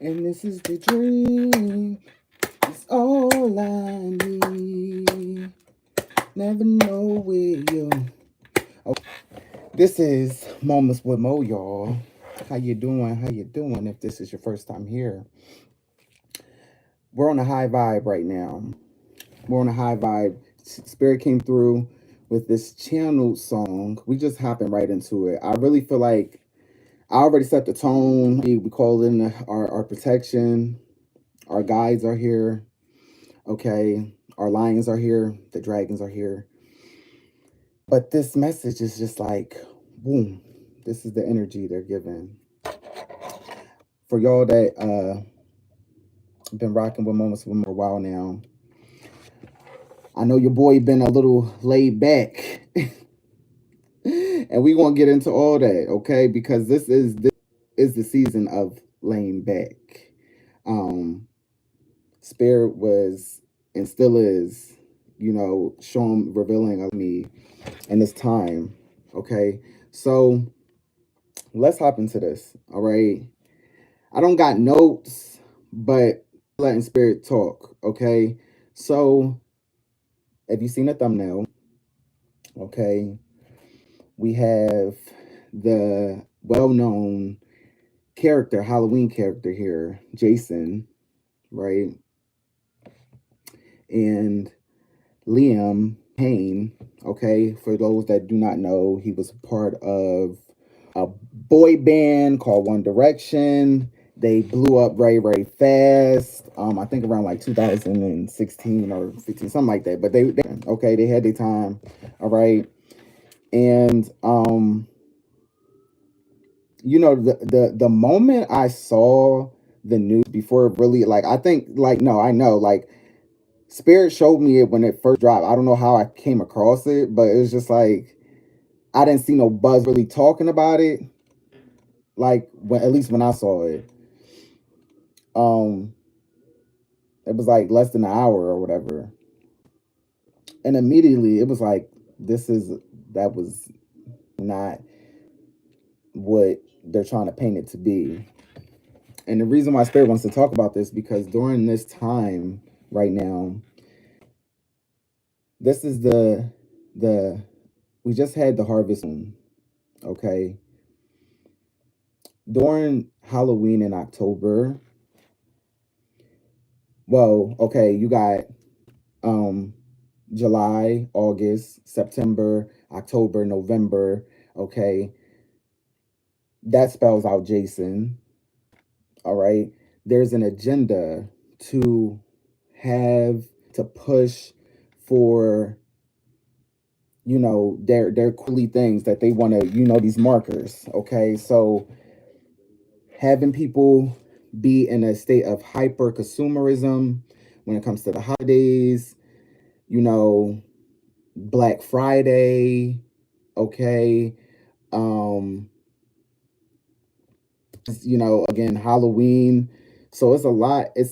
And this is the dream. It's all I need. Never know where you. Oh, this is Moments with Mo, y'all. How you doing? How you doing? If this is your first time here, we're on a high vibe right now. We're on a high vibe. Spirit came through with this channeled song. We just hopping right into it. I really feel like I already set the tone. We call in our protection. Our guides are here. Okay. Our lions are here. The dragons are here. But this message is just like, boom. This is the energy they're giving. For y'all that been rocking with Moments with Me for a while now, I know your boy been a little laid back. And we gonna get into all that, okay? Because this is the season of laying back. Um, Spirit was and still is, showing, revealing of me in this time. Okay, so let's hop into this. All right, I don't got notes, but letting Spirit talk. Okay, so if you seen the thumbnail, okay, we have the well-known character, Halloween character here, Jason, right? And Liam Payne, okay, for those that do not know, he was part of a boy band called One Direction. They blew up very, very fast. I think around like 2016 or 15, something like that. But they had their time. All right. And the moment I saw the news before it really, like, I think, like, no, I know, like, Spirit showed me it when it first dropped. I don't know how I came across it, but it was just like I didn't see no buzz really talking about it. Like, when, at least when I saw it, um, it was like less than an hour or whatever, and immediately it was like, this is that was not what they're trying to paint it to be. And the reason why Spirit wants to talk about this, because during this time right now, this is the we just had the harvest moon, okay? During Halloween in October, well, okay, you got um July, August, September, October, November, okay? That spells out Jason, all right? There's an agenda to have to push for, their coolly things that they want to, these markers, okay? So having people be in a state of hyper consumerism when it comes to the holidays, you know, Black Friday, okay, um, again, Halloween. So it's a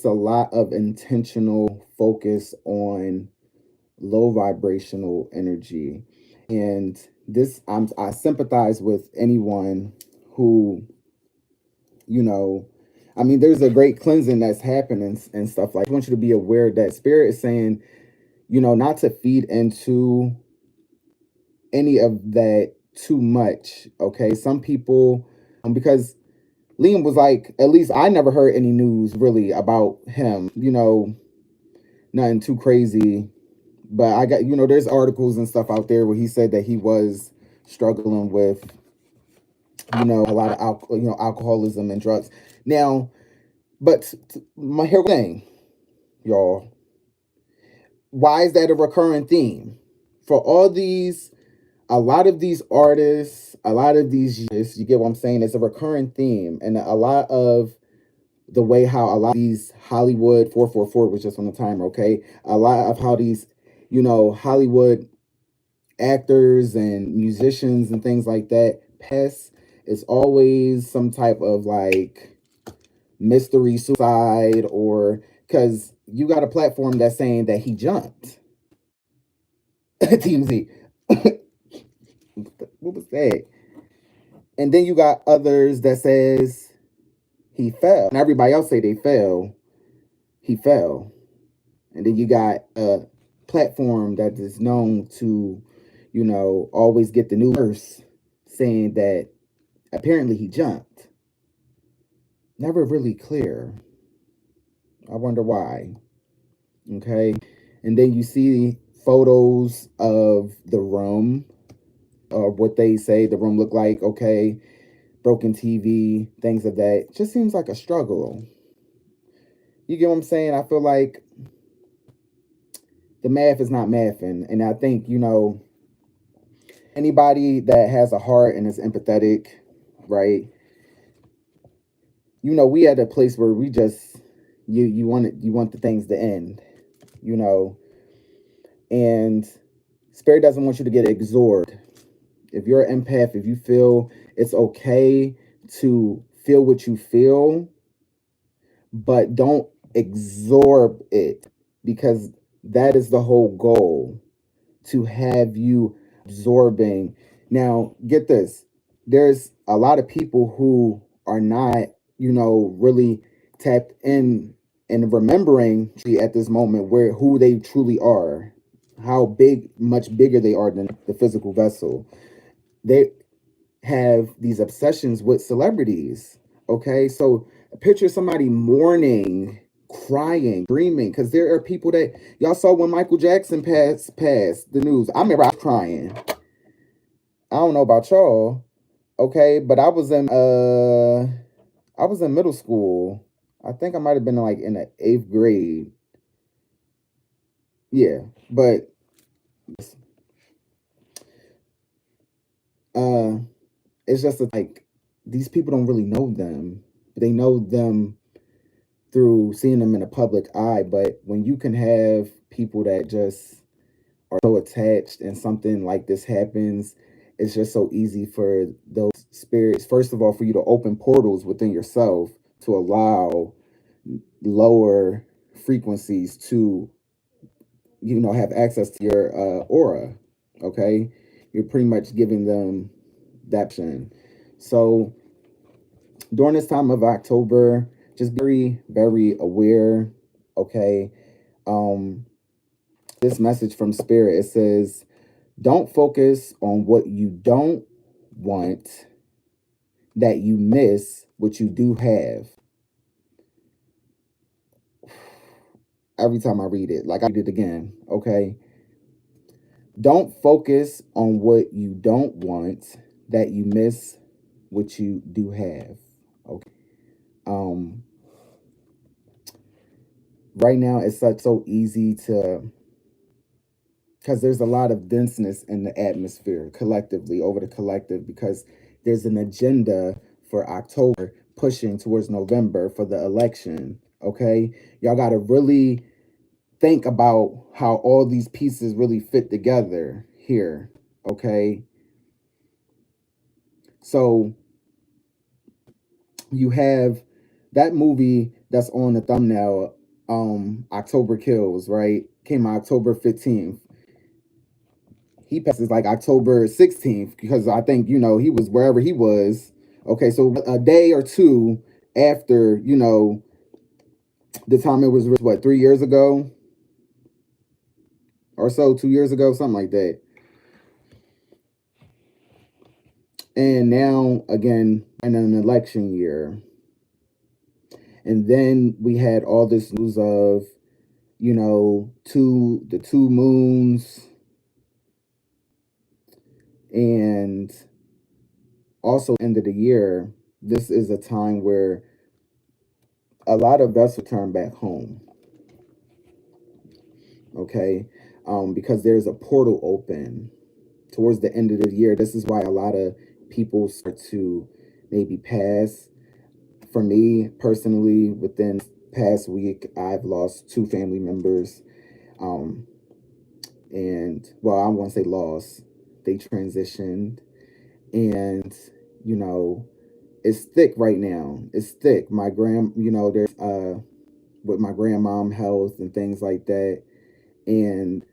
lot of intentional focus on low vibrational energy. And I sympathize with anyone who, you know, I mean, there's a great cleansing that's happening and stuff. Like, I want you to be aware that Spirit is saying, not to feed into any of that too much. Okay. Some people, because Liam was like, at least I never heard any news really about him, nothing too crazy. But I got, there's articles and stuff out there where he said that he was struggling with, a lot of alcoholism and drugs. Now, but my here thing, y'all, why is that a recurring theme? For all these, a lot of these artists, a lot of these, you get what I'm saying? It's a recurring theme. And a lot of the way how a lot of these Hollywood 444 was just on the timer, okay? A lot of how these, Hollywood actors and musicians and things like that pass is always some type of like mystery suicide, or because you got a platform that's saying that he jumped. TMZ. What was that? And then you got others that says he fell. And everybody else say they fell. He fell. And then you got a platform that is known to, always get the news saying that apparently he jumped. Never really clear. I wonder why. Okay. And then you see photos of the room, or what they say the room looked like. Okay. Broken TV, things of that. Just seems like a struggle. You get what I'm saying? I feel like the math is not mathing. And I think, anybody that has a heart and is empathetic, right? We at a place where we just you want the things to end, and spirit doesn't want you to get absorbed. If you're an empath, if you feel it's okay to feel what you feel, but don't absorb it, because that is the whole goal, to have you absorbing. Now, get this. There's a lot of people who are not, really tapped in and remembering at this moment who they truly are, how much bigger they are than the physical vessel. They have these obsessions with celebrities. Okay, so picture somebody mourning, crying, dreaming, because there are people that y'all saw when Michael Jackson passed the news. I remember I was crying. I don't know about y'all, okay, but I was in middle school. I think I might have been like in the 8th grade. Yeah, but uh it's just like these people don't really know them. They know them through seeing them in the public eye. But when you can have people that just are so attached and something like this happens, it's just so easy for those spirits, first of all, for you to open portals within yourself to allow lower frequencies to, have access to your aura. Okay, you're pretty much giving them that option. So during this time of October, just very, very aware. Okay. Um, this message from Spirit, it says, don't focus on what you don't want, that you miss what you do have. Every time I read it, like I read it again. Okay. Don't focus on what you don't want, that you miss what you do have. Okay. Um, right now it's so easy to, because there's a lot of denseness in the atmosphere collectively, over the collective, because there's an agenda for October pushing towards November for the election. Okay, y'all got to really think about how all these pieces really fit together here. Okay, so you have that movie that's on the thumbnail, October Kills, right? Came out October 15th. He passes like October 16th, because I think, he was wherever he was. Okay, so a day or two after, the time it was, what, 3 years ago or so, 2 years ago, something like that. And now, again, in an election year. And then we had all this news of, the two moons, and also end of the year. This is a time where a lot of us return back home. Okay, because there's a portal open towards the end of the year. This is why a lot of people start to maybe pass. For me personally, within past week, I've lost 2 family members. And well, I won't say lost, they transitioned. And you know it's thick right now. It's thick. My there's with my grandmom health and things like that. And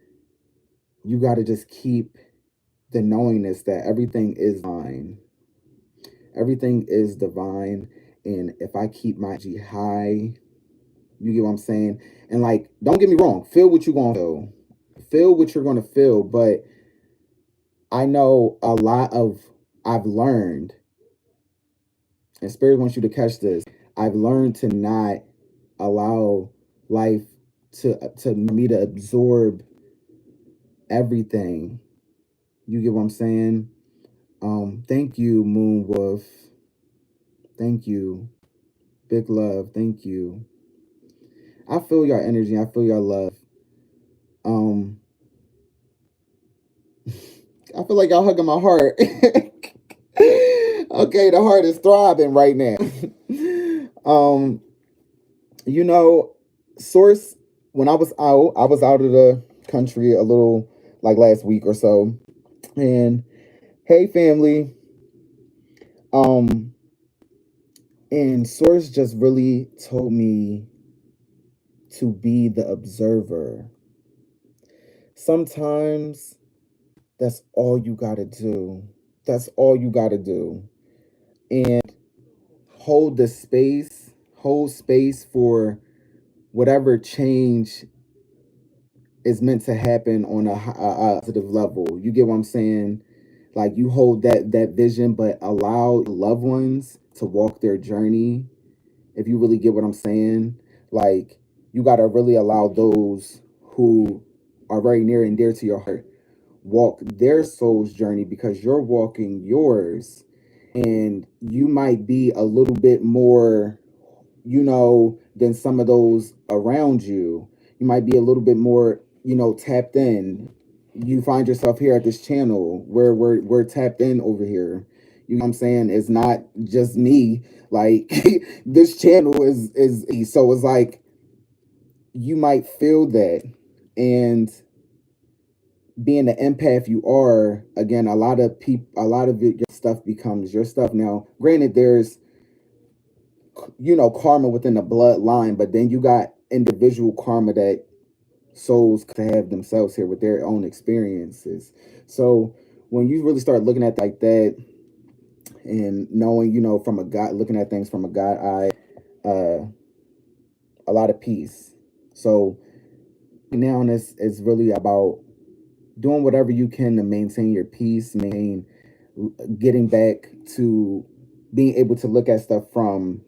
you got to just keep the knowingness that everything is divine. Everything is divine. And if I keep my energy high, you get what I'm saying? And like, don't get me wrong, feel what you're going to feel. Feel what you're going to feel. But I know I've learned, and Spirit wants you to catch this. I've learned to not allow life to me to absorb everything. You get what I'm saying? Thank you, Moon Wolf. Thank you. Big love. Thank you. I feel your energy. I feel your love. Um, I feel like y'all hugging my heart. Okay, the heart is throbbing right now. um, you know, Source, when I was out of the country a little like last week or so. And hey family. Um, and Source just really told me to be the observer. Sometimes that's all you gotta do. That's all you gotta do. And hold the space, hold space for whatever change is meant to happen on a positive level. You get what I'm saying? Like you hold that vision, but allow loved ones to walk their journey. If you really get what I'm saying, like you gotta really allow those who are very near and dear to your heart walk their soul's journey because you're walking yours, and you might be a little bit more, than some of those around you. You might be a little bit more, tapped in. You find yourself here at this channel where we're tapped in over here. You know what I'm saying? It's not just me. Like this channel is so it's like you might feel that. And being the empath you are, again, a lot of your stuff becomes your stuff. Now, granted, there's karma within the bloodline, but then you got individual karma that souls to have themselves here with their own experiences. So when you really start looking at like that and knowing, from a God, looking at things from a God eye, a lot of peace. So now this is really about doing whatever you can to maintain your peace, getting back to being able to look at stuff from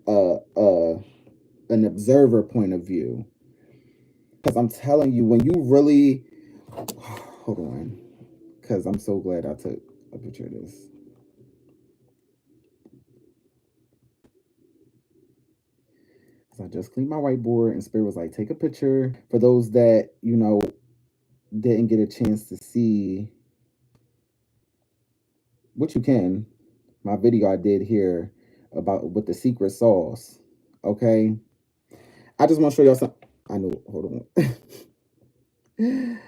an observer point of view. Because I'm telling you, when you really hold on, because I'm so glad I took a picture of this. So I just cleaned my whiteboard, and Spirit was like, take a picture. For those that didn't get a chance to see, which you can, my video I did here about with the secret sauce. Okay, I just want to show y'all something. I know. Hold on.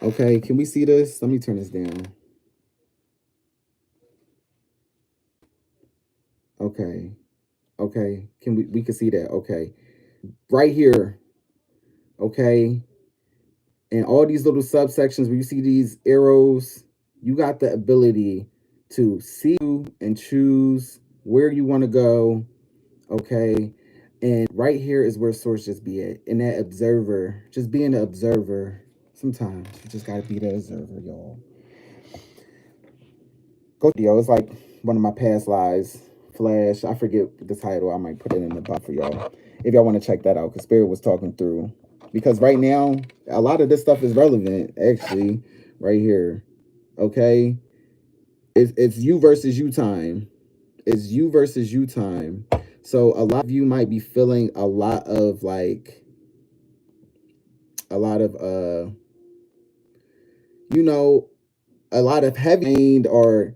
Okay, can we see this? Let me turn this down. Okay. Okay. Can we can see that? Okay. Right here. Okay. And all these little subsections where you see these arrows, you got the ability to see and choose where you want to go. Okay. And right here is where source just be at. And that observer, just being the observer. Sometimes you just gotta be the observer, y'all. Go video. It's like one of my past lives. Flash. I forget the title. I might put it in the box for y'all if y'all want to check that out. Because Spirit was talking through. Because right now, a lot of this stuff is relevant. Actually, right here. Okay, it's you versus you time. It's you versus you time. So a lot of you might be feeling a lot of a lot of heavy or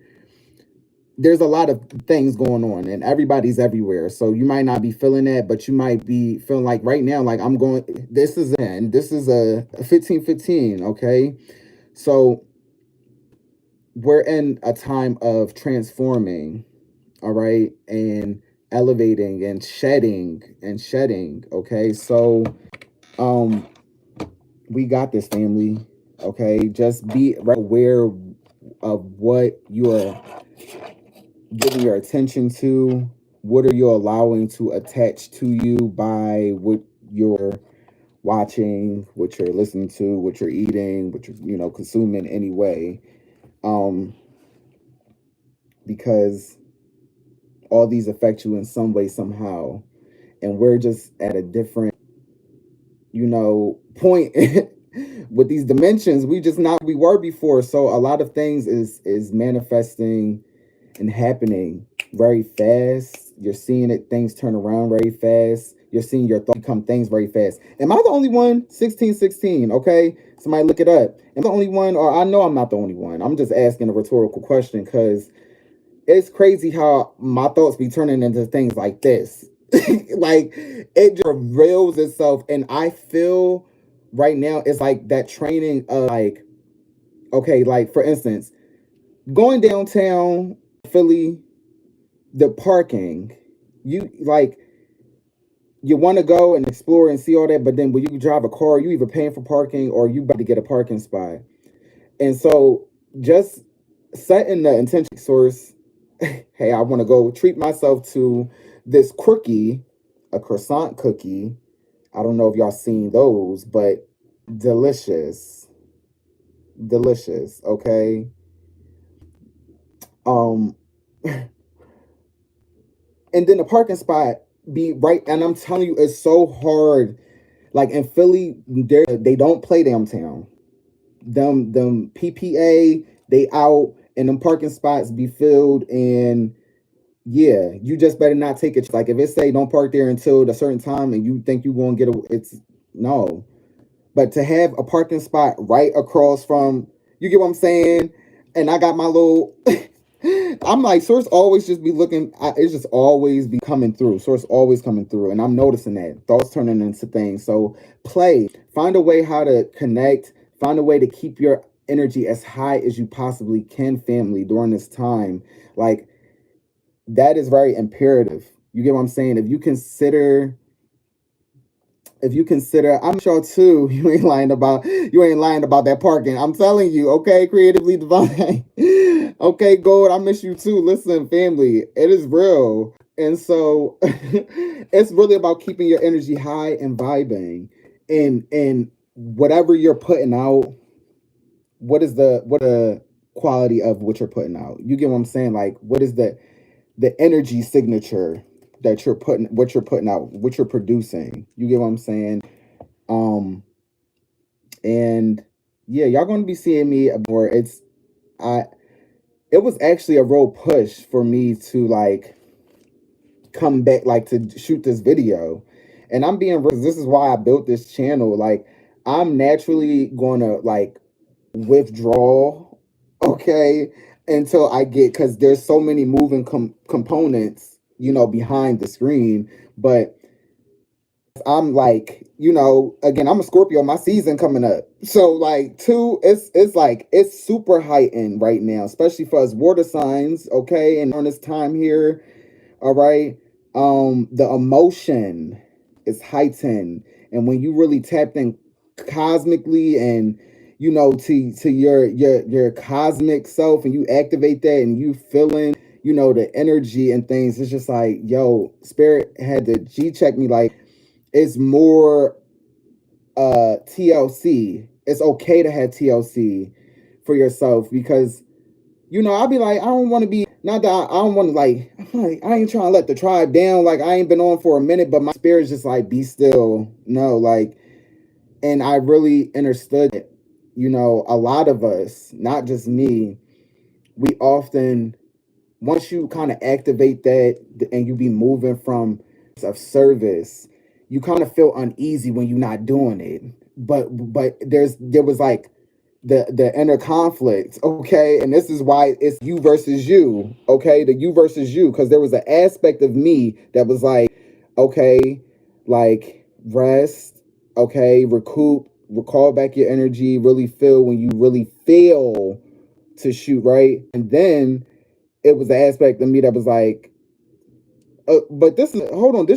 there's a lot of things going on and everybody's everywhere. So you might not be feeling that, but you might be feeling like right now, like this is a 15-15. Okay. So we're in a time of transforming. All right. And elevating and shedding. Okay. So, we got this, family. Okay. Just be aware of what you are giving your attention to, what are you allowing to attach to you by what you're watching, what you're listening to, what you're eating, what you're, consuming anyway. Because all these affect you in some way, somehow. And we're just at a different, point with these dimensions. We just not we were before. So a lot of things is manifesting and happening very fast. You're seeing it, things turn around very fast. You're seeing your thoughts become things very fast. Am I the only one? 1616, okay? Somebody look it up. Am I the only one? Or I know I'm not the only one. I'm just asking a rhetorical question because it's crazy how my thoughts be turning into things like this. Like it just reveals itself. And I feel right now it's like that training of like, okay, like for instance, going downtown Philly, the parking, you like you want to go and explore and see all that, but then when you drive a car, you either paying for parking or you about to get a parking spot. And so just setting the intention source, hey, I want to go treat myself to this cookie, a croissant cookie. I don't know if y'all seen those, but delicious. Delicious, okay? Um and then the parking spot be right, and I'm telling you, it's so hard. Like in Philly, they don't play downtown. Them PPA, they out, and them parking spots be filled. And yeah, you just better not take it. Like if it say don't park there until a certain time, and you think you gonna get it's no. But to have a parking spot right across from, you get what I'm saying? And I got my little I'm like, Source always just be looking, it's just always be coming through. Source always coming through. And I'm noticing that. Thoughts turning into things. So play. Find a way how to connect. Find a way to keep your energy as high as you possibly can, family, during this time. Like, that is very imperative. You get what I'm saying? If you consider, I'm sure too, you ain't lying about that parking. I'm telling you, okay, creatively divine. Okay, gold, I miss you too. Listen, family, it is real. And so it's really about keeping your energy high and vibing. And whatever you're putting out, what the quality of what you're putting out? You get what I'm saying? Like, what is the energy signature that what you're putting out, what you're producing? You get what I'm saying? Um, and yeah, y'all gonna be seeing me more. I it was actually a real push for me to like come back, like to shoot this video. And I'm being real, this is why I built this channel. Like I'm naturally gonna like withdraw, okay, until I get, because there's so many moving components, behind the screen. But I'm like, again, I'm a Scorpio, my season coming up. So like it's like it's super heightened right now, especially for us water signs, okay, and on this time here, all right. The emotion is heightened. And when you really tapped in cosmically and to your cosmic self, and you activate that and you feeling, the energy and things, it's just like, yo, spirit had to G check me, like it's more TLC. It's okay to have TLC for yourself, because I'll be like, I don't want to be, not that I don't want to like, I'm like, I ain't trying to let the tribe down. Like, I ain't been on for a minute, but my spirit's just like, be still. No, like, and I really understood it. A lot of us, not just me, we often, once you kind of activate that and you be moving from of service, you kind of feel uneasy when you're not doing it. But there was like the inner conflict, okay? And this is why it's you versus you, okay? The you versus you, because there was an aspect of me that was like, okay, like rest, okay, recoup, recall back your energy, really feel when you really feel to shoot, right? And then it was the aspect of me that was like, but this is, hold on,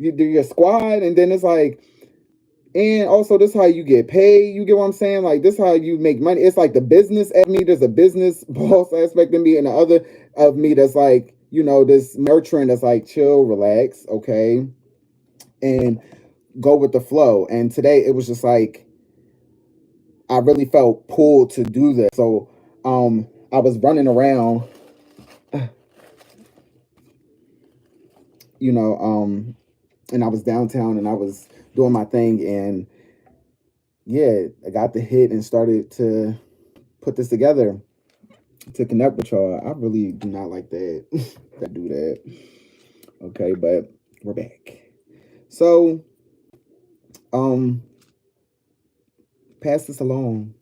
you do your squad. And then it's like, and also this how you get paid. You get what I'm saying? Like this how you make money. It's like the business at me. There's a business boss aspect of me, and the other of me that's like, this nurturing that's like chill, relax, okay, and go with the flow. And today it was just like I really felt pulled to do this. So I was running around, you know, and I was downtown and I was doing my thing, and yeah, I got the hit and started to put this together to connect with y'all. I really do not like that. That do that. Okay, but we're back. So, um, pass this along.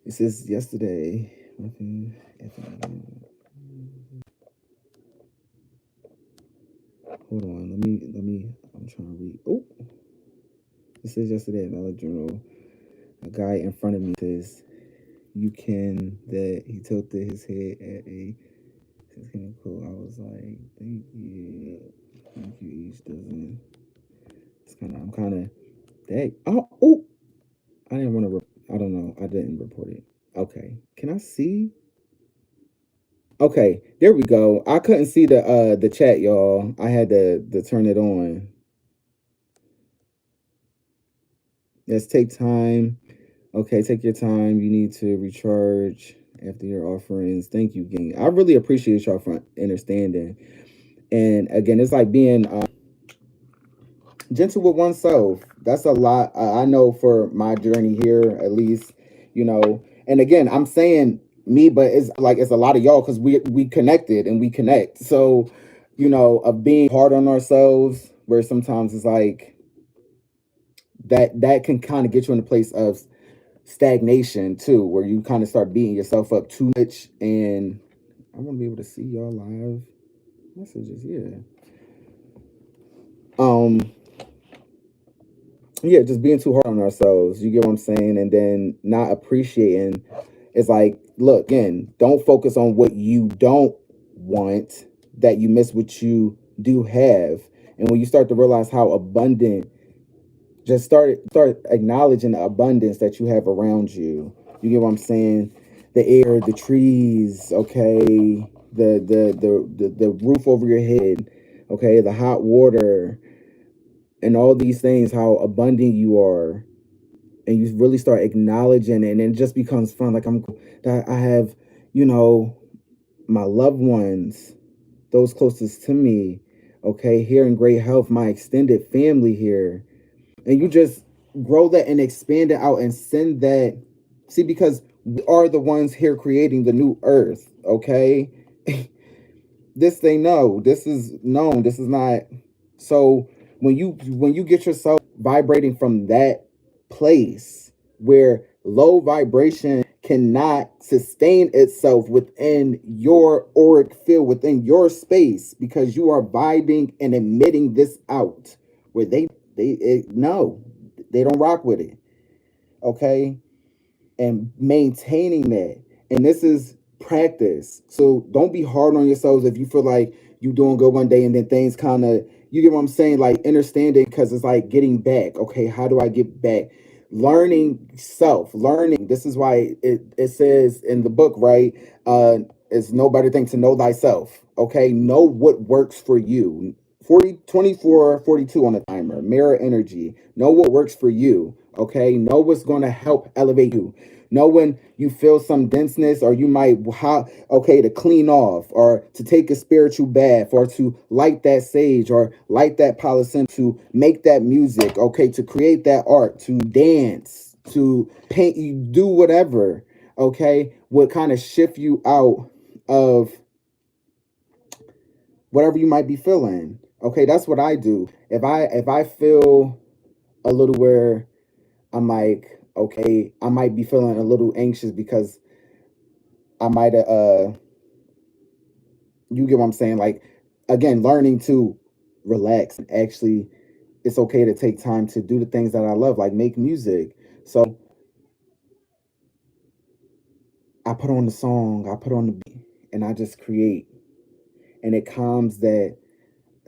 It says yesterday. Hold on. Let me. I'm trying to read. Oh, it says yesterday another journal. A guy in front of me says, "You can." That he tilted his head at a. It's kind of cool. I was like, "Thank you, thank you." Each doesn't. It's kind of. I'm kind of. Dang. Oh. I didn't want to. I don't know. I didn't report it. Okay. Can I see? Okay, there we go. I couldn't see the chat, y'all. I had to turn it on. Let's take time. Okay, take your time. You need to recharge after your offerings. Thank you, gang. I really appreciate y'all for understanding. And again, it's like being gentle with oneself. That's a lot. I know for my journey here, at least, And again, I'm saying me, but it's like it's a lot of y'all because we connected and we connect. So, of being hard on ourselves, where sometimes it's like that can kind of get you in a place of stagnation too, where you kind of start beating yourself up too much. And I want to be able to see y'all live messages. Yeah. Um. Yeah, just being too hard on ourselves. You get what I'm saying, and then not appreciating. It's like, look, again, don't focus on what you don't want. That you miss what you do have, and when you start to realize how abundant, just start acknowledging the abundance that you have around you. You get what I'm saying? The air, the trees, okay, the roof over your head, okay, the hot water, and all these things. How abundant you are, and you really start acknowledging it, and it just becomes fun. Like that I have, you know, my loved ones, those closest to me, okay, here in great health, my extended family here, and you just grow that and expand it out and send that. See, because we are the ones here creating the new earth, okay? This they know. This is known. This is not. So when you get yourself vibrating from that place where low vibration cannot sustain itself within your auric field, within your space, because you are vibing and emitting this out, where no, they don't rock with it. Okay, and maintaining that. And this is practice. So don't be hard on yourselves if you feel like you doing good one day and then things kind of, you get what I'm saying, like understanding, because it's like getting back. Okay, how do I get back? Learning self, learning. This is why it says in the book, right? It's no better thing to know thyself. Okay, know what works for you. 40 24 42 on the timer. Mirror energy. Know what works for you. Okay, know what's going to help elevate you. Know when you feel some denseness, or you might okay, to clean off, or to take a spiritual bath, or to light that sage, or light that polysim, to make that music, okay, to create that art, to dance, to paint, you do whatever, okay, what kind of shift you out of whatever you might be feeling. Okay, that's what I do. If I feel a little where I'm like, okay, I might be feeling a little anxious because I might have you get what I'm saying? Like, again, learning to relax and actually, it's okay to take time to do the things that I love, like make music. So I put on the song, I put on the beat, and I just create. And it calms that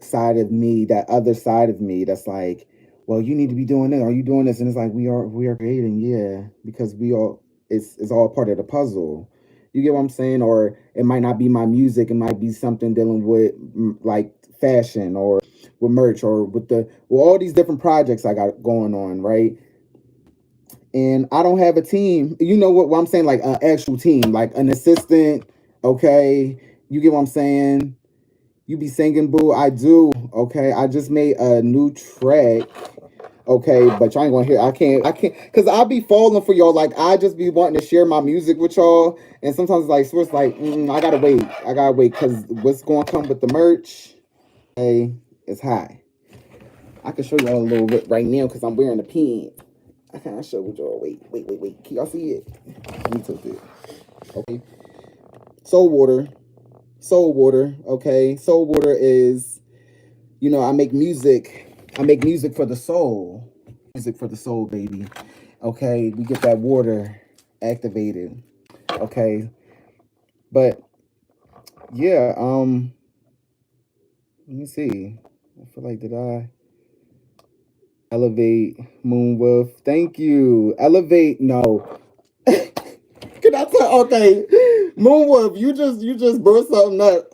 side of me, that other side of me that's like, well, you need to be doing this. Are you doing this? And it's like we are creating, yeah, because we all, it's all part of the puzzle. You get what I'm saying? Or it might not be my music. It might be something dealing with like fashion or with merch or with all these different projects I got going on, right? And I don't have a team. You know what I'm saying? Like an actual team, like an assistant. Okay, you get what I'm saying? You be singing, boo. I do. Okay, I just made a new track. Okay, but y'all ain't gonna hear. I can't, cause I be falling for y'all. Like I just be wanting to share my music with y'all, and sometimes like so it's like I gotta wait. I gotta wait, cause what's gonna come with the merch? Hey, it's high. I can show y'all a little bit right now, cause I'm wearing a pin. I can't show y'all. Wait. Can y'all see it? Let me tilt it. Okay. Soul water. Soul water. Okay. Soul water is, I make music. I make music for the soul. Music for the soul, baby. Okay, we get that water activated. Okay, but yeah, let me see. I feel like did I elevate Moonwolf? Thank you. Elevate. No. Can I tell? Okay, Moonwolf, you just brought something up.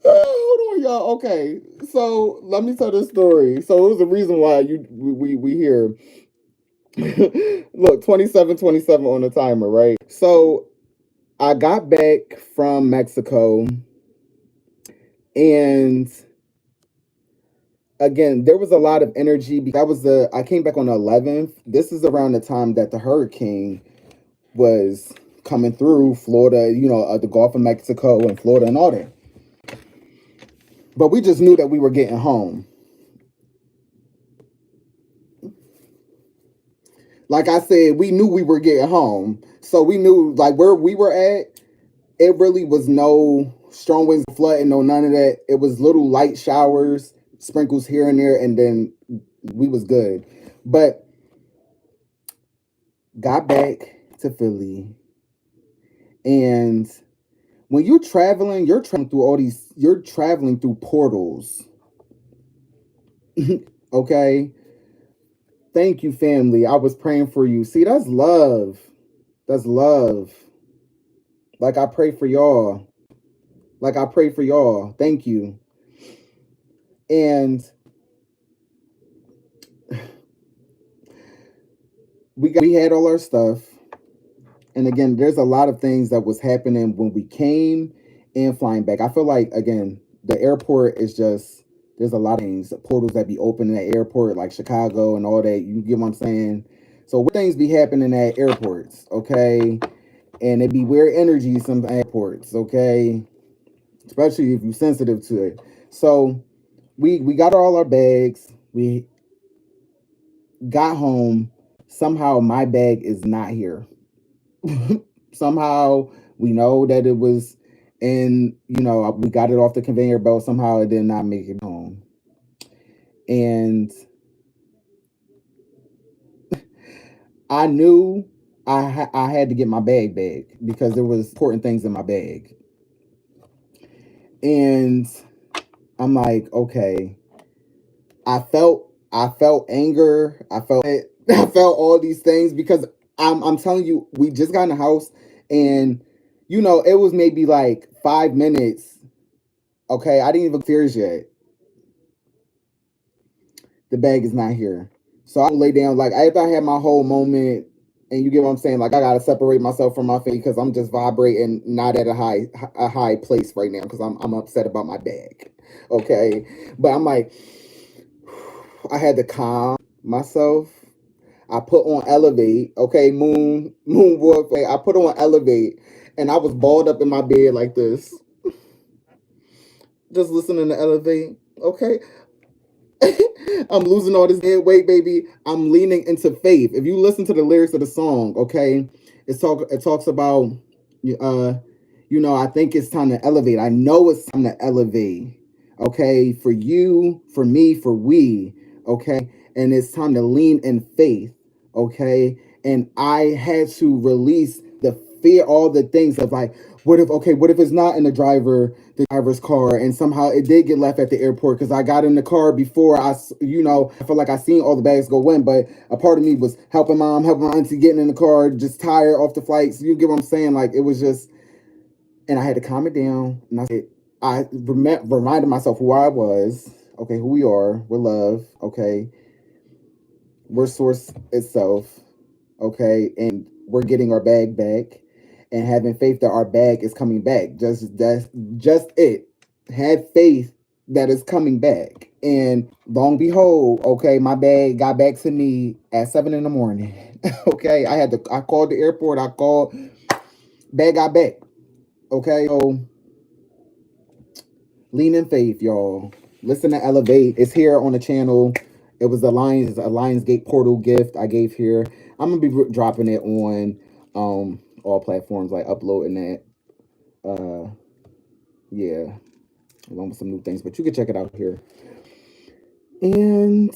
Hold on, y'all. Okay, so let me tell this story. So it was the reason why we here. Look, 27 on the timer, right? So I got back from Mexico, and again, there was a lot of energy. I came back on the 11th. This is around the time that the hurricane was coming through Florida, the Gulf of Mexico and Florida and all that. But we just knew that we were getting home. Like I said, we knew we were getting home. So we knew like where we were at, it really was no strong winds, flooding, no none of that. It was little light showers, sprinkles here and there, and then we was good. But got back to Philly, and when you're traveling through you're traveling through portals. Okay, thank you, family. I was praying for you. See, that's love. That's love. Like I pray for y'all. Like I pray for y'all. Thank you. And we had all our stuff. And again, there's a lot of things that was happening when we came and flying back. I feel like again, the airport is just there's a lot of things, portals that be open in the airport, like Chicago and all that. You get what I'm saying? So things be happening at airports, okay? And it be weird energy some airports, okay? Especially if you're sensitive to it. So we got all our bags. We got home. Somehow my bag is not here. Somehow we know that it was in, we got it off the conveyor belt. Somehow it did not make it home. And I knew I had to get my bag back because there was important things in my bag. And I'm like, okay. I felt anger. I felt I felt all these things because I'm telling you, we just got in the house and it was maybe like 5 minutes. Okay, I didn't even fears yet. The bag is not here. So I lay down like after I had my whole moment, and you get what I'm saying. Like I gotta separate myself from my family because I'm just vibrating, not at a high place right now because I'm upset about my bag. Okay, but I'm like, I had to calm myself. I put on Elevate, okay, Moonwolf. I put on Elevate, and I was balled up in my bed like this, just listening to Elevate. Okay, I'm losing all this dead weight, baby. I'm leaning into faith. If you listen to the lyrics of the song, okay, it talks about, I think it's time to elevate. I know it's time to elevate. Okay, for you, for me, for we. Okay, and it's time to lean in faith. Okay, and I had to release the fear all the things of like, what if it's not in the driver's car, and somehow it did get left at the airport because I got in the car before I felt like I seen all the bags go in, but a part of me was helping my auntie getting in the car, just tired off the flights. You get what I'm saying? Like, it was just, and I had to calm it down, and I reminded myself who I was, okay, who we are, we're love, okay, we're source itself, okay, and we're getting our bag back, and having faith that our bag is coming back. That's just it. Have faith that it's coming back. And long behold, okay, my bag got back to me at 7 in the morning. Okay, I called the airport, bag got back. Okay, so lean in faith, y'all. Listen to Elevate. It's here on the channel. It was a Lionsgate portal gift I gave here. I'm gonna be dropping it on all platforms, like uploading that. Yeah, along with some new things, but you can check it out here. And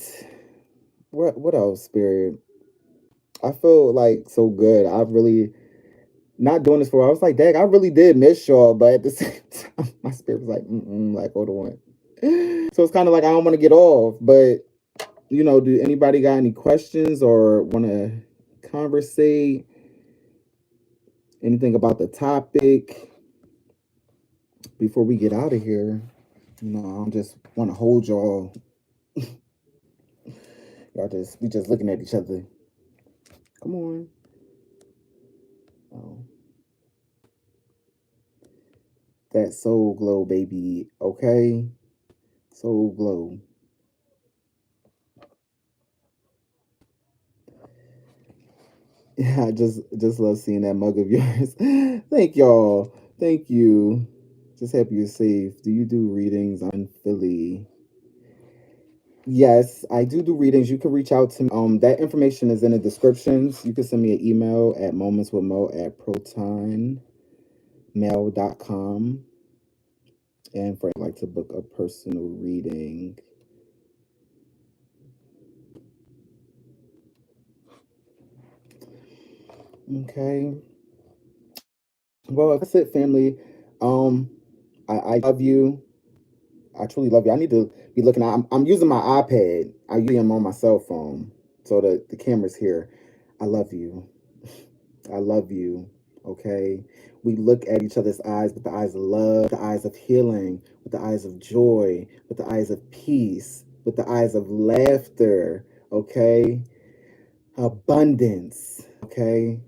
what else, Spirit? I feel like so good. I really not doing this for. I was like, dang, I really did miss y'all, but at the same time, my spirit was like, like, hold on. So it's kind of like I don't want to get off, but do anybody got any questions or want to conversate? Anything about the topic before we get out of here? I just want to hold y'all. We just looking at each other. Come on. Oh. That soul glow, baby. Okay? Soul glow. Yeah, I just love seeing that mug of yours. Thank y'all. Thank you. Just happy you're safe. Do you do readings on Philly? Yes, I do readings. You can reach out to me. That information is in the descriptions. You can send me an email at momentswithmoe@protonmail.com. And for like to book a personal reading. Okay. Well, that's it, family. I love you. I truly love you. I need to be looking at. I'm using my iPad. I usually am on my cell phone, so the camera's here. I love you. I love you. Okay. We look at each other's eyes with the eyes of love, the eyes of healing, with the eyes of joy, with the eyes of peace, with the eyes of laughter. Okay. Abundance. Okay.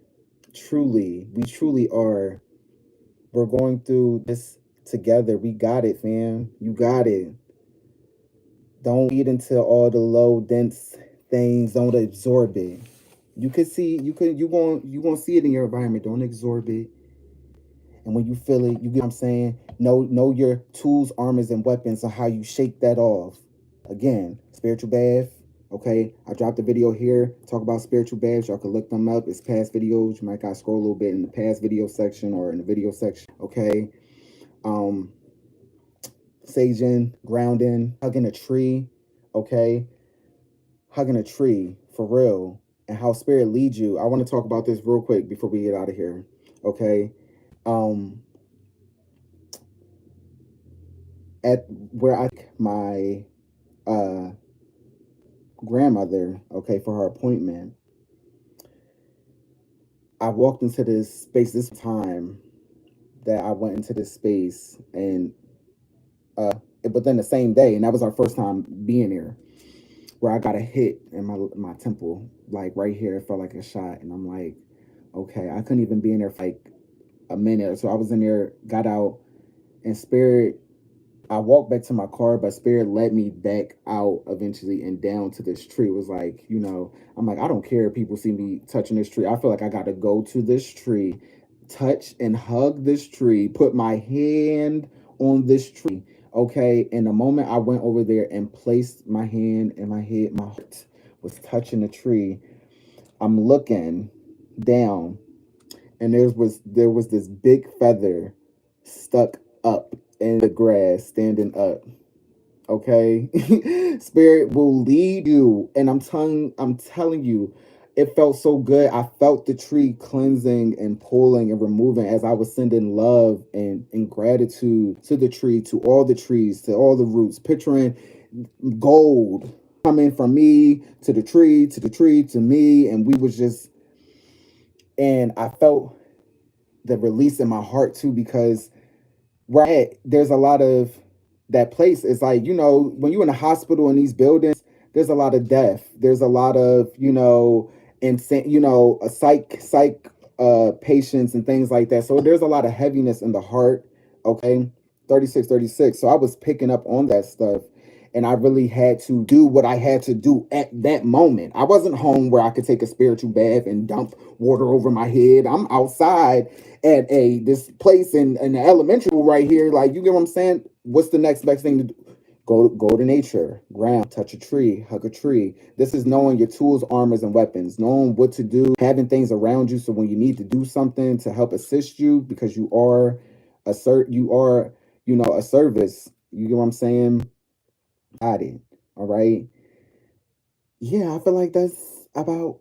We truly are. We're going through this together. We got it, fam. You got it. Don't eat into all the low, dense things. Don't absorb it. You gonna see it in your environment. Don't absorb it. And when you feel it, you get what I'm saying? Know your tools, armors, and weapons and how you shake that off. Again, spiritual bath. Okay, I dropped a video here. Talk about spiritual baths. Y'all can look them up. It's past videos. You might gotta scroll a little bit in the past video section or in the video section. Okay. Saging, grounding, hugging a tree. Okay. Hugging a tree for real. And how spirit leads you. I want to talk about this real quick before we get out of here. Okay. At where my grandmother, okay, for her appointment, I walked into this space this time that I went into this space, and but then the same day, and that was our first time being here, where I got a hit in my temple, like right here. It felt like a shot, and I'm like, okay, I couldn't even be in there for like a minute. So I was in there, got out, and spirit, I walked back to my car, but spirit led me back out eventually and down to this tree. It was like, I'm like, I don't care if people see me touching this tree. I feel like I got to go to this tree, touch and hug this tree, put my hand on this tree. Okay. And the moment I went over there and placed my hand in my head, my heart was touching the tree. I'm looking down, and there was this big feather stuck up in the grass, standing up. Okay. Spirit will lead you, and I'm telling you, it felt so good. I felt the tree cleansing and pulling and removing as I was sending love and gratitude to the tree, to all the trees, to all the roots, picturing gold coming from me to the tree, to the tree, to me. And we was just, and I felt the release in my heart too, because where I'm at, there's a lot of that place. It's like, when you're in a hospital in these buildings, there's a lot of death. There's a lot of, insane, a psych patients and things like that. So there's a lot of heaviness in the heart. Okay. 36, 36. So I was picking up on that stuff. And I really had to do what I had to do at that moment. I wasn't home where I could take a spiritual bath and dump water over my head. I'm outside at this place in the elementary right here. Like, you get what I'm saying? What's the next best thing to do? Go to nature, ground, touch a tree, hug a tree. This is knowing your tools, armors, and weapons, knowing what to do, having things around you so when you need to do something to help assist you, because you are a service. You get what I'm saying? Got it. All right. Yeah, I feel like that's about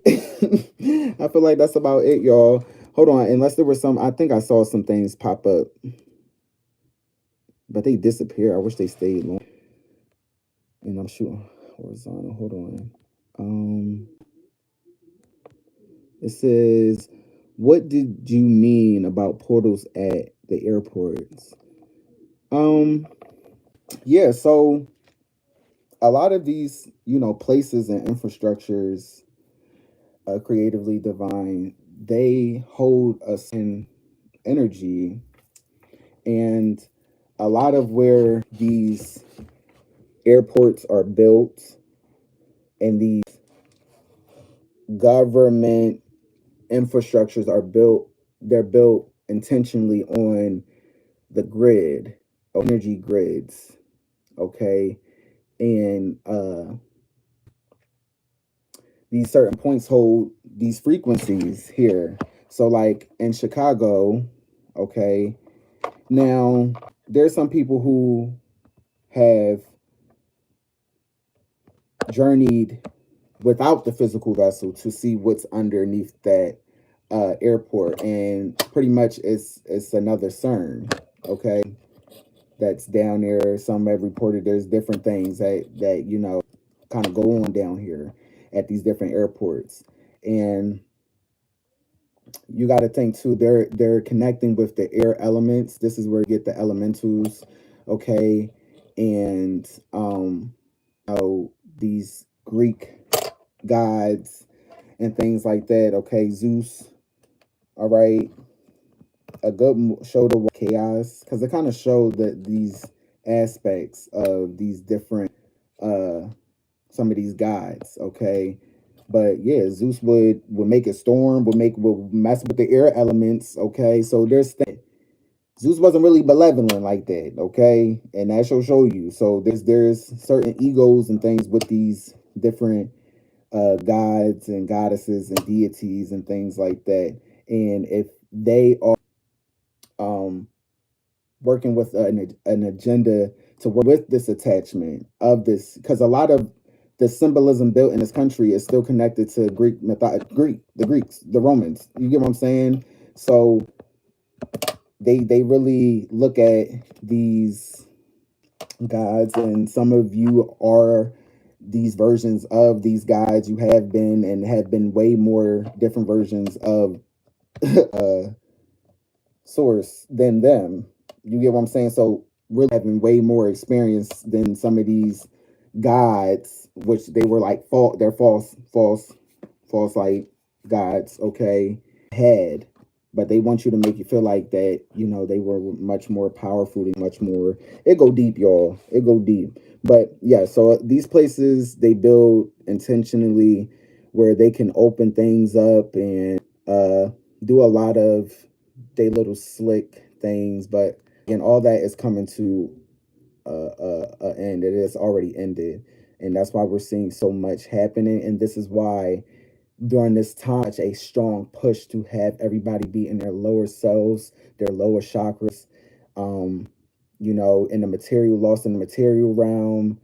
I feel like that's about it, y'all. Hold on, unless there was some, I think I saw some things pop up, but they disappear. I wish they stayed long. And I'm shooting horizontal. Hold on. It says, "What did you mean about portals at the airports?" Um, yeah. So a lot of these, places and infrastructures, creatively divine, they hold us in energy, and a lot of where these airports are built and these government infrastructures are built, they're built intentionally on the grid, energy grids. Okay. And these certain points hold these frequencies here. So like in Chicago, okay, now there's some people who have journeyed without the physical vessel to see what's underneath that airport, and pretty much it's another CERN, okay, that's down there. Some have reported there's different things that kind of go on down here at these different airports. And you got to think too, they're connecting with the air elements. This is where you get the elementals, okay, and these Greek gods and things like that. Okay, Zeus. All right, a good show to chaos, because it kind of showed that these aspects of these different some of these gods. Okay, but yeah, Zeus would make it storm, would mess with the air elements. Okay, so Zeus wasn't really malevolent like that. Okay, and that show you. So there's certain egos and things with these different gods and goddesses and deities and things like that. And if they are um, working with an agenda to work with this attachment of this, because a lot of the symbolism built in this country is still connected to the Greeks, the Romans. You get what I'm saying? So they really look at these gods, and some of you are these versions of these guys. You have been and have been way more different versions of uh source than them. You get what I'm saying? So really having way more experience than some of these gods, which they were like they're false like gods, okay, had. But they want you to make you feel like that, they were much more powerful, much more. It go deep, y'all. It go deep. But yeah, so these places they build intentionally where they can open things up and do a lot of they little slick things, but and all that is coming to end. It has already ended, and that's why we're seeing so much happening. And this is why during this time, a strong push to have everybody be in their lower selves, their lower chakras, um, in the material, lost in the material realm,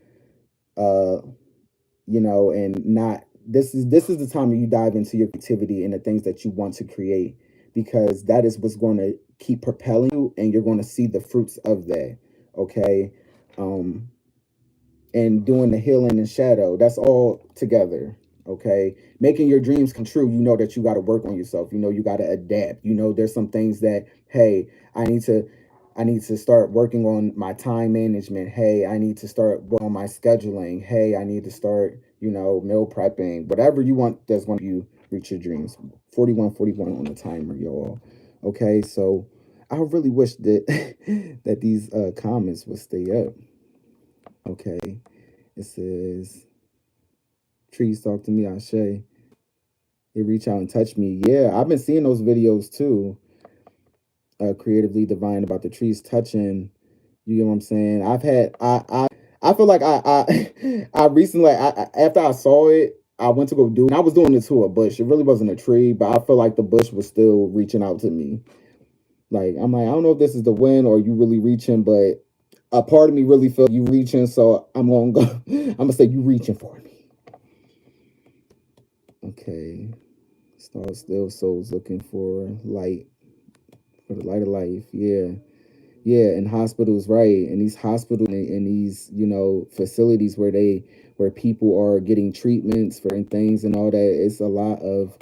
and not this is the time that you dive into your creativity and the things that you want to create, because that is what's going to keep propelling you, and you're going to see the fruits of that. Okay. um and doing the healing in shadow, that's all together. Okay. Making your dreams come true, you know that you got to work on yourself, you know you got to adapt, you know there's some things that, hey, I need to start working on my time management. Hey, I need to start working on my scheduling. Hey, I need to start, meal prepping. Whatever you want that's going to you reach your dreams. 41 on the timer, y'all. Okay, so I really wish that that these comments would stay up. Okay. It says, trees talk to me, Ashe. They reach out and touch me. Yeah, I've been seeing those videos too. Creatively divine about the trees touching. You get what I'm saying? I feel like I recently, after I saw it, I went to go do it. And I was doing it to a bush. It really wasn't a tree, but I feel like the bush was still reaching out to me. Like, I'm like, I don't know if this is the wind or you really reaching, but a part of me really felt you reaching. So I'm going to go, I'm going to say you reaching for me. Okay. Star still souls looking for light, for the light of life. Yeah. Yeah, in hospitals, right? In these hospitals, in these, facilities where people are getting treatments for things and all that. It's a lot of,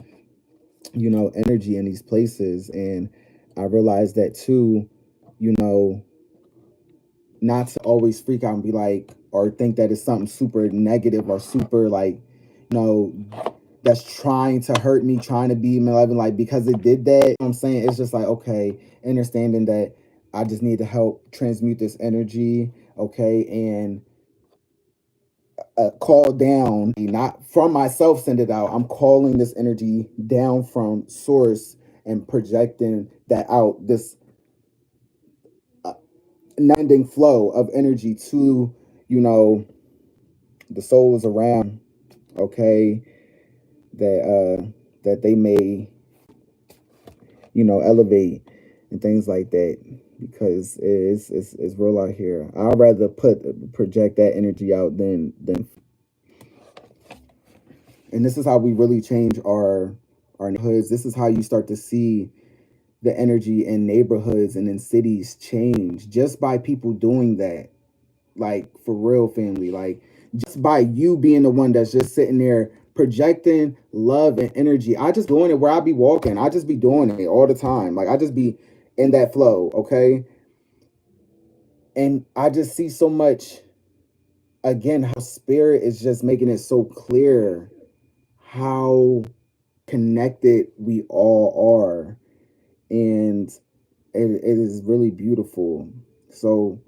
energy in these places. And I realized that too, you know, not to always freak out and be like, or think that it's something super negative or super like, that's trying to hurt me, trying to be malevolent, like because it did that. You know what I'm saying? It's just like, okay, understanding that I just need to help transmute this energy, okay, and call down, not from myself, send it out. I'm calling this energy down from source and projecting that out, this ending flow of energy to, you know, the souls around, okay, that they may, elevate and things like that, because it's real out here. I'd rather project that energy out than and this is how we really change our neighborhoods. This is how you start to see the energy in neighborhoods and in cities change just by people doing that. Like, for real, family, like just by you being the one that's just sitting there projecting love and energy. I just doing it where I be walking. I just be doing it all the time. Like, I just be in that flow, okay? And I just see so much, again, how spirit is just making it so clear how connected we all are. And it is really beautiful. So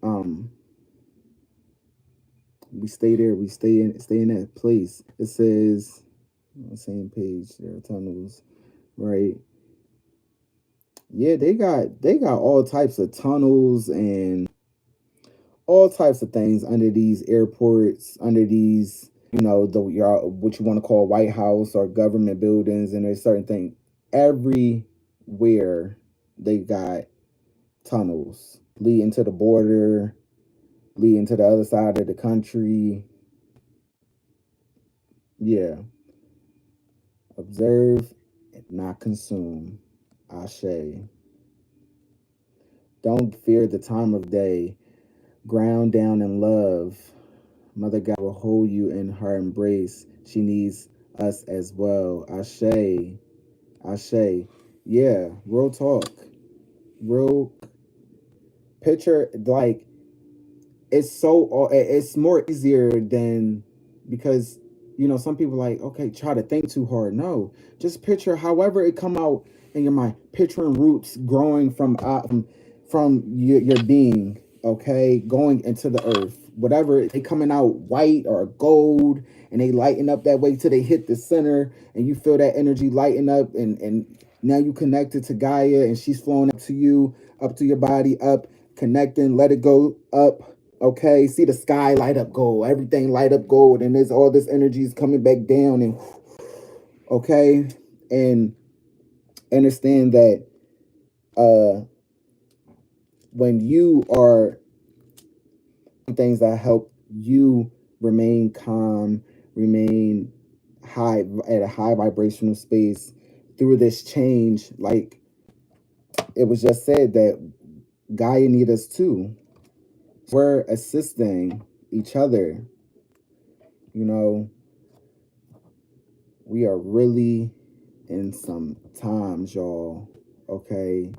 um we stay there, we stay in that place. It says on the same page, there are tunnels, right? Yeah, they got all types of tunnels and all types of things under these airports, under these, what you want to call White House or government buildings, and there's certain things everywhere. They got tunnels leading to the border, leading to the other side of the country. Yeah. Observe and not consume. Ashe. Don't fear the time of day. Ground down in love. Mother God will hold you in her embrace. She needs us as well. Ashe. Ashe. Yeah. Real talk. Real picture. Like, it's more easier than, because some people like, okay, try to think too hard. No, just picture however it come out in your mind, picturing roots growing from your being, okay, going into the earth, whatever, they coming out white or gold, and they lighten up that way till they hit the center, and you feel that energy lighten up, and now you connected to Gaia, and she's flowing up to you, up to your body, up, connecting, let it go up. Okay, see the sky light up gold, everything light up gold, and there's all this energy is coming back down, and okay, and understand that when you are things that help you remain calm, remain high at a high vibrational space through this change. Like it was just said that Gaia need us too. We're assisting each other. You know, we are really in some times, y'all. Okay.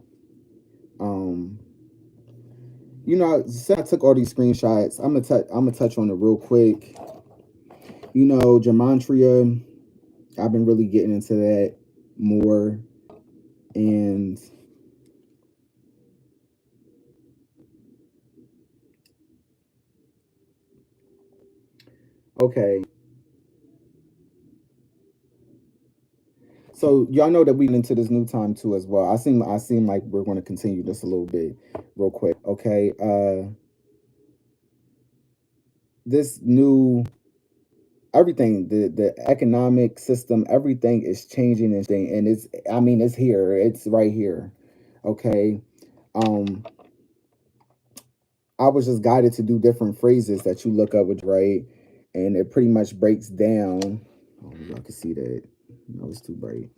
You know, since I took all these screenshots, I'm gonna touch on it real quick. You know, gematria, I've been really getting into that more. And okay. So y'all know that we went into this new time too as well. I seem like we're gonna continue this a little bit real quick. Okay. This new everything, the economic system, everything is changing and it's it's here. It's right here. Okay. Um I was just guided to do different phrases that you look up with, right? And it pretty much breaks down. Oh, y'all can see that. No, it's too bright.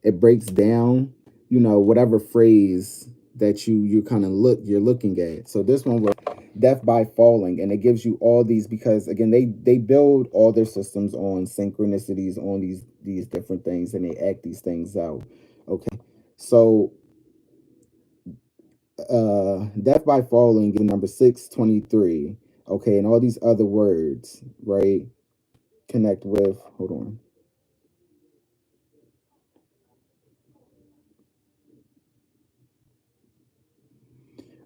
It breaks down, you know, whatever phrase that you're kind of you're looking at. So this one was death by falling, and it gives you all these because again they build all their systems on synchronicities, on these different things, and they act these things out. Okay. So death by falling is number 623. Okay, and all these other words, right? Connect with, hold on.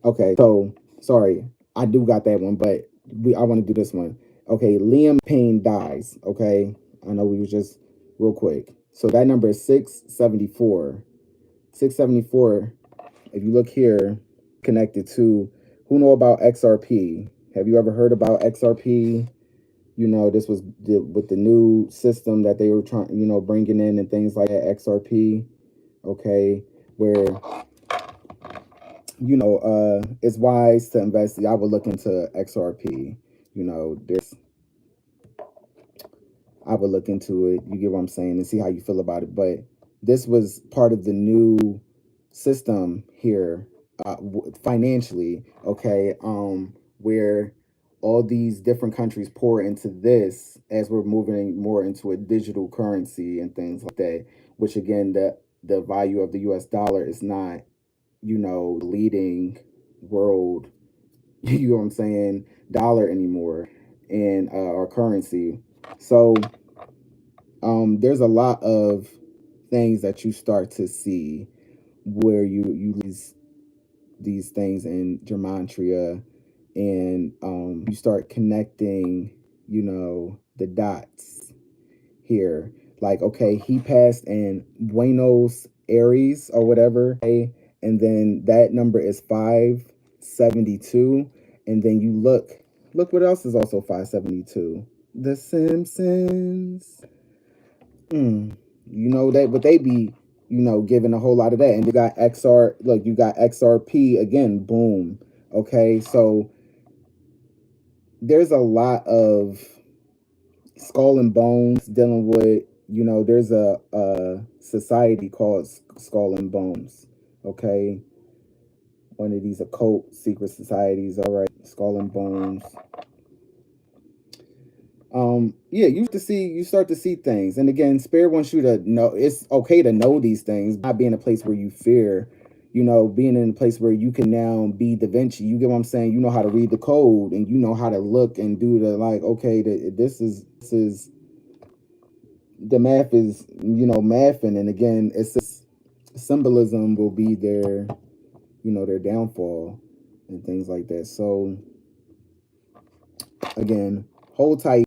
Okay, so sorry, I do got that one, but I want to do this one. Okay, Liam Payne dies. Okay, I know we was just real quick. So that number is 674. 674. If you look here, connected to who know about XRP? Have you ever heard about XRP? You know, this was with the new system that they were trying, you know, bringing in and things like that. XRP. Okay, where you know, it's wise to invest. I would look into XRP. You know, I would look into it. You get what I'm saying, and see how you feel about it. But this was part of the new system here, financially. Okay, where all these different countries pour into this as we're moving more into a digital currency and things like that. Which again, the value of the U.S. dollar is not, you know, leading world, you know what I'm saying, dollar anymore, and our currency. So there's a lot of things that you start to see where you these things in gematria, and you start connecting, you know, the dots here. Like, okay, he passed in Buenos Aires or whatever, okay, and then that number is 572, and then you look what else is also 572. The Simpsons. You know that, but they be, you know, giving a whole lot of that, and you got XR. Look, you got XRP again. Boom. Okay, so there's a lot of skull and bones dealing with, you know, there's a society called Skull and Bones. Okay, one of these occult secret societies. All right, Skull and Bones. Yeah, you start to see things, and again, Spirit wants you to know it's okay to know these things, not be in a place where you fear, you know, being in a place where you can now be Da Vinci. You get what I'm saying? You know how to read the code, and you know how to look and do the, like, okay, this is the math is, you know, mathing, and again, it's symbolism will be their, you know, their downfall and things like that. So again, hold tight,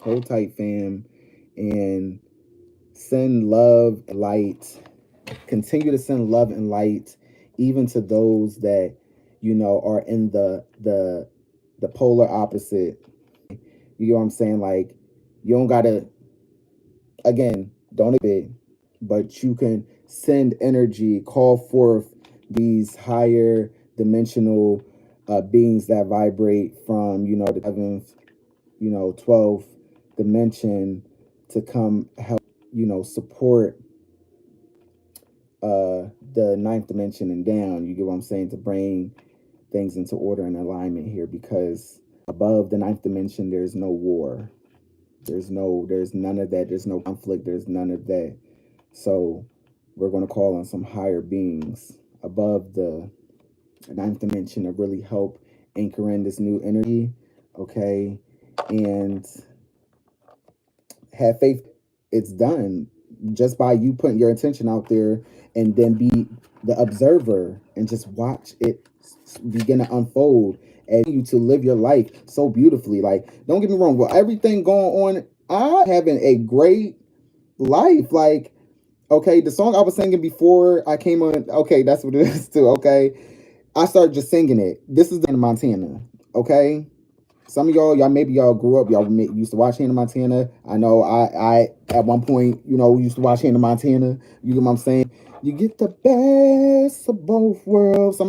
fam, and send love and light. Continue to send love and light, even to those that, you know, are in the polar opposite. You know what I'm saying? Like, you don't gotta, again, don't it, but you can send energy, call forth these higher dimensional beings that vibrate from, you know, the 7th, you know, 12th dimension to come help, you know, support the 9th dimension and down. You get what I'm saying? To bring things into order and alignment here, because above the 9th dimension there's no war, there's none of that, there's no conflict, there's none of that. So we're going to call on some higher beings above the 9th dimension to really help anchor in this new energy, okay? And have faith it's done, just by you putting your intention out there, and then be the observer and just watch it begin to unfold and you to live your life so beautifully. Like, don't get me wrong, with everything going on, I having a great life. Like, okay, the song I was singing before I came on, okay, that's what it is too. Okay, I started just singing it. This is in Montana. Okay, some of y'all maybe y'all grew up, y'all used to watch Hannah Montana. I know I at one point, you know, used to watch Hannah Montana. You get what I'm saying? You get the best of both worlds.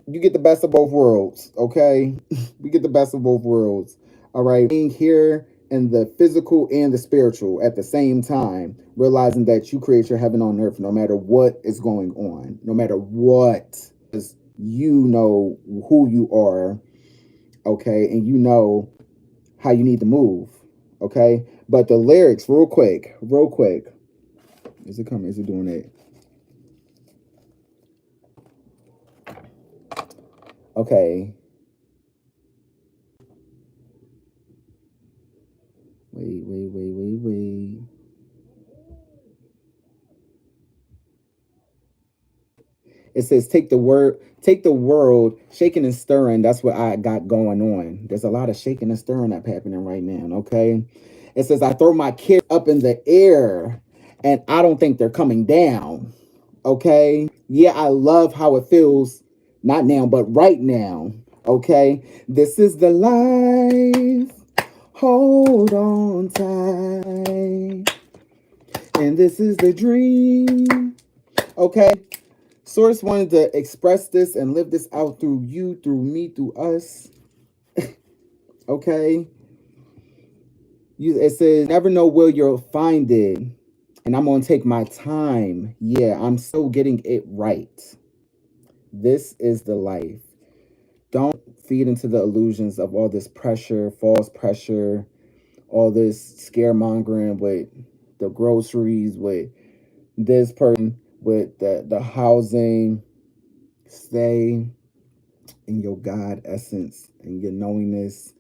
You get the best of both worlds, okay? We get the best of both worlds. All right. Being here in the physical and the spiritual at the same time, realizing that you create your heaven on earth no matter what is going on, no matter what. Because you know who you are, okay, and you know how you need to move, okay. But the lyrics, real quick, is it coming? Is it doing it? Okay, wait. It says take the world, shaking and stirring. That's what I got going on. There's a lot of shaking and stirring up happening right now, okay. It says I throw my kids up in the air and I don't think they're coming down, okay. Yeah, I love how it feels, not now but right now, okay. This is the life, hold on tight, and this is the dream, okay. Source wanted to express this and live this out through you, through me, through us. Okay. It says, never know where you'll find it. And I'm going to take my time. Yeah, I'm still getting it right. This is the life. Don't feed into the illusions of all this pressure, false pressure, all this scaremongering with the groceries, with this person, with the housing. Stay in your God essence and your knowingness.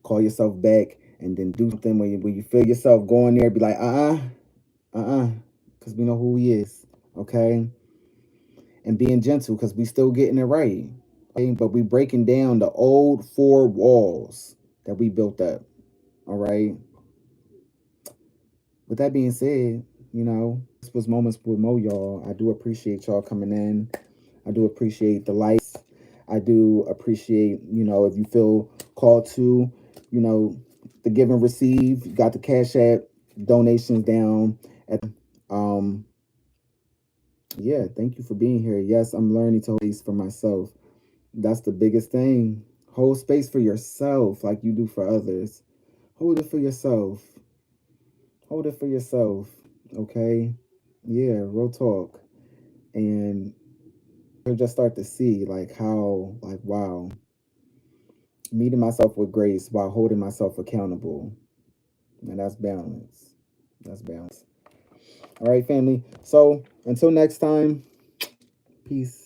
Call yourself back and then do something when you feel yourself going there. Be like, because we know who he is, okay? And being gentle because we still getting it right. Okay? But we breaking down the old 4 walls that we built up, all right? With that being said, you know, this was Moments with Mo, y'all. I do appreciate y'all coming in. I do appreciate the lights. I do appreciate, you know, if you feel called to, you know, the give and receive. You got the Cash App donations down at yeah, thank you for being here. Yes, I'm learning to hold space for myself. That's the biggest thing. Hold space for yourself like you do for others. Hold it for yourself. Hold it for yourself. Okay? Yeah, real talk. And you'll just start to see like how, like, wow, meeting myself with grace while holding myself accountable. And that's balance. That's balance. All right, family. So until next time, peace.